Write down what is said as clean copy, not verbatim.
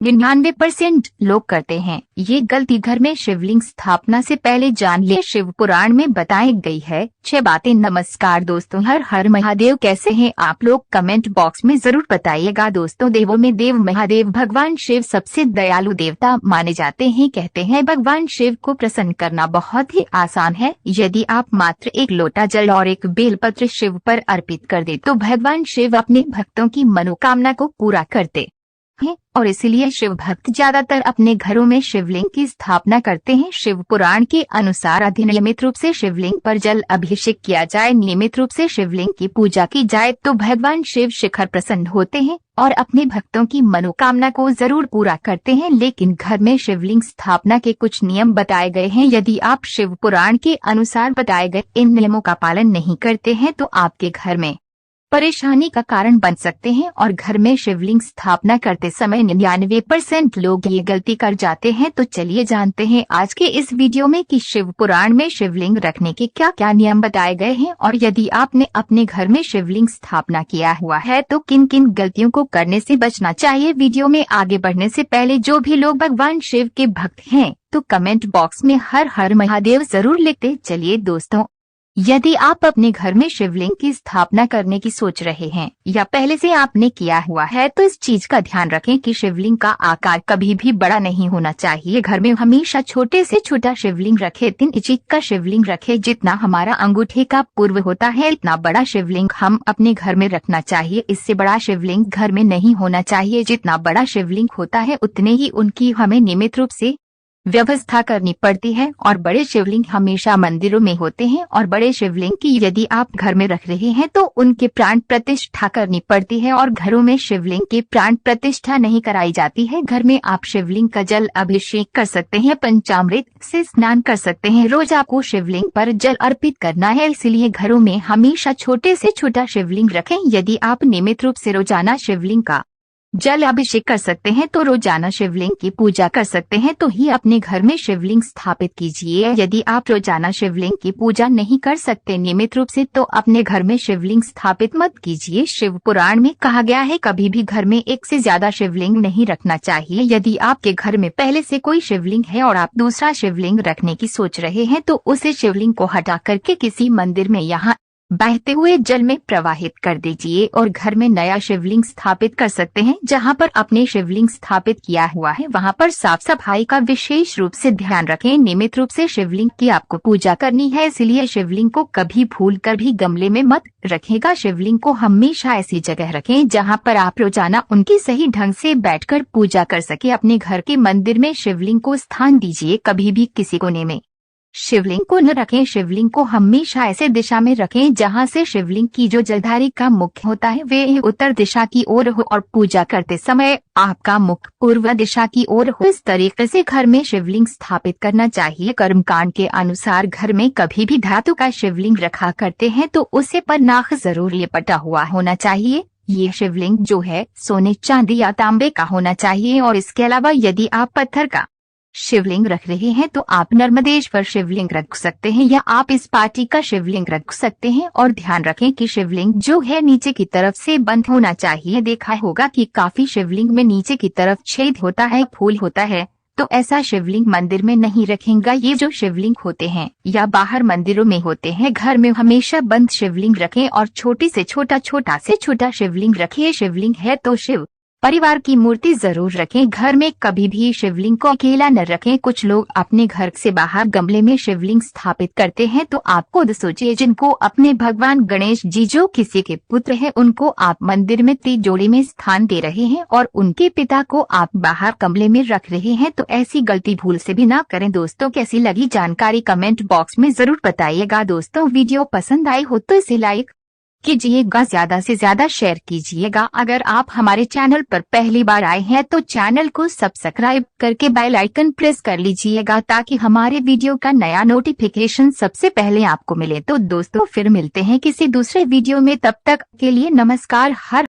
99% लोग करते हैं ये गलती। घर में शिवलिंग स्थापना से पहले जान ले, शिव पुराण में बताई गई है 6 बातें। नमस्कार दोस्तों, हर हर महादेव। कैसे हैं आप लोग? कमेंट बॉक्स में जरूर बताइएगा दोस्तों। देवों में देव महादेव भगवान शिव सबसे दयालु देवता माने जाते हैं। कहते हैं भगवान शिव को प्रसन्न करना बहुत ही आसान है। यदि आप मात्र एक लोटा जल और एक बेलपत्र शिव पर अर्पित कर दे तो भगवान शिव अपने भक्तों की मनोकामना को पूरा करते हैं और इसीलिए शिव भक्त ज्यादातर अपने घरों में शिवलिंग की स्थापना करते हैं। शिव पुराण के अनुसार नियमित रूप से शिवलिंग पर जल अभिषेक किया जाए, नियमित रूप से शिवलिंग की पूजा की जाए तो भगवान शिव शिखर प्रसन्न होते हैं और अपने भक्तों की मनोकामना को जरूर पूरा करते हैं। लेकिन घर में शिवलिंग स्थापना के कुछ नियम बताए गए हैं। यदि आप शिव पुराण के अनुसार बताए गए इन नियमों का पालन नहीं करते हैं तो आपके घर में परेशानी का कारण बन सकते हैं और घर में शिवलिंग स्थापना करते समय 99% लोग ये गलती कर जाते हैं। तो चलिए जानते हैं आज के इस वीडियो में कि शिव पुराण में शिवलिंग रखने के क्या क्या नियम बताए गए हैं और यदि आपने अपने घर में शिवलिंग स्थापना किया हुआ है तो किन किन गलतियों को करने से बचना चाहिए। वीडियो में आगे बढ़ने से पहले जो भी लोग भगवान शिव के भक्त हैं तो कमेंट बॉक्स में हर हर महादेव जरूर लिखते चलिए दोस्तों। यदि आप अपने घर में शिवलिंग की स्थापना करने की सोच रहे हैं या पहले से आपने किया हुआ है तो इस चीज का ध्यान रखें कि शिवलिंग का आकार कभी भी बड़ा नहीं होना चाहिए। घर में हमेशा छोटे से छोटा शिवलिंग रखे। 3 इंच का शिवलिंग रखे, जितना हमारा अंगूठे का पूर्व होता है इतना बड़ा शिवलिंग हम अपने घर में रखना चाहिए। इससे बड़ा शिवलिंग घर में नहीं होना चाहिए। जितना बड़ा शिवलिंग होता है उतने ही उनकी हमें नियमित रूप से व्यवस्था करनी पड़ती है और बड़े शिवलिंग हमेशा मंदिरों में होते हैं और बड़े शिवलिंग की यदि आप घर में रख रहे हैं तो उनके प्राण प्रतिष्ठा करनी पड़ती है और घरों में शिवलिंग की प्राण प्रतिष्ठा नहीं कराई जाती है। घर में आप शिवलिंग का जल अभिषेक कर सकते हैं, पंचामृत से स्नान कर सकते हैं। रोज आपको शिवलिंग पर जल अर्पित करना है, इसलिए घरों में हमेशा छोटे से छोटा शिवलिंग रखें। यदि आप नियमित रूप से रोजाना शिवलिंग का जल अभिषेक कर सकते हैं तो रोजाना शिवलिंग की पूजा कर सकते हैं तो ही अपने घर में शिवलिंग स्थापित कीजिए। यदि आप रोजाना शिवलिंग की पूजा नहीं कर सकते नियमित रूप से तो अपने घर में शिवलिंग स्थापित मत कीजिए। शिव पुराण में कहा गया है कभी भी घर में एक से ज्यादा शिवलिंग नहीं रखना चाहिए। यदि आपके घर में पहले से कोई शिवलिंग है और आप दूसरा शिवलिंग रखने की सोच रहे हैं तो उसे शिवलिंग को हटा करके किसी मंदिर में यहाँ बहते हुए जल में प्रवाहित कर दीजिए और घर में नया शिवलिंग स्थापित कर सकते हैं। जहां पर अपने शिवलिंग स्थापित किया हुआ है वहां पर साफ सफाई का विशेष रूप से ध्यान रखें। नियमित रूप से शिवलिंग की आपको पूजा करनी है, इसलिए शिवलिंग को कभी भूलकर भी गमले में मत रखेगा। शिवलिंग को हमेशा ऐसी जगह रखें जहां पर आप रोजाना उनकी सही ढंग से बैठकर पूजा कर सके। अपने घर के मंदिर में शिवलिंग को स्थान दीजिए, कभी भी किसी कोने में शिवलिंग को न रखें। शिवलिंग को हमेशा ऐसे दिशा में रखें जहां से शिवलिंग की जो जलधारी का मुख होता है वे उत्तर दिशा की ओर हो और पूजा करते समय आपका मुख पूर्व दिशा की ओर हो। इस तरीके से घर में शिवलिंग स्थापित करना चाहिए। कर्मकांड के अनुसार घर में कभी भी धातु का शिवलिंग रखा करते हैं तो उसे पर नाक जरूर लिपटा हुआ होना चाहिए। ये शिवलिंग जो है सोने चांदी या तांबे का होना चाहिए और इसके अलावा यदि आप पत्थर का शिवलिंग रख रहे हैं तो आप नर्मदेश्वर शिवलिंग रख सकते हैं या आप इस पार्टी का शिवलिंग रख सकते हैं। और ध्यान रखें कि शिवलिंग जो है नीचे की तरफ से बंद होना चाहिए। देखा होगा कि काफी शिवलिंग में नीचे की तरफ छेद होता है, फूल होता है, तो ऐसा शिवलिंग मंदिर में नहीं रखेगा। ये जो शिवलिंग होते हैं या बाहर मंदिरों में होते हैं, घर में हमेशा बंद शिवलिंग रखें और छोटी से छोटा शिवलिंग रखें। शिवलिंग है तो शिव परिवार की मूर्ति जरूर रखें। घर में कभी भी शिवलिंग को अकेला न रखें। कुछ लोग अपने घर से बाहर गमले में शिवलिंग स्थापित करते हैं तो आप खुद सोचिए, जिनको अपने भगवान गणेश जी जो किसी के पुत्र हैं उनको आप मंदिर में तिजोरी में स्थान दे रहे हैं और उनके पिता को आप बाहर गमले में रख रहे हैं, तो ऐसी गलती भूल से भी ना करें। दोस्तों कैसी लगी जानकारी कमेंट बॉक्स में जरूर बताइएगा। दोस्तों वीडियो पसंद आई हो तो इसे लाइक कीजिएगा, ज्यादा से ज्यादा शेयर कीजिएगा। अगर आप हमारे चैनल पर पहली बार आए हैं तो चैनल को सब्सक्राइब करके बेल आइकन प्रेस कर लीजिएगा ताकि हमारे वीडियो का नया नोटिफिकेशन सबसे पहले आपको मिले। तो दोस्तों फिर मिलते हैं किसी दूसरे वीडियो में, तब तक के लिए नमस्कार। हर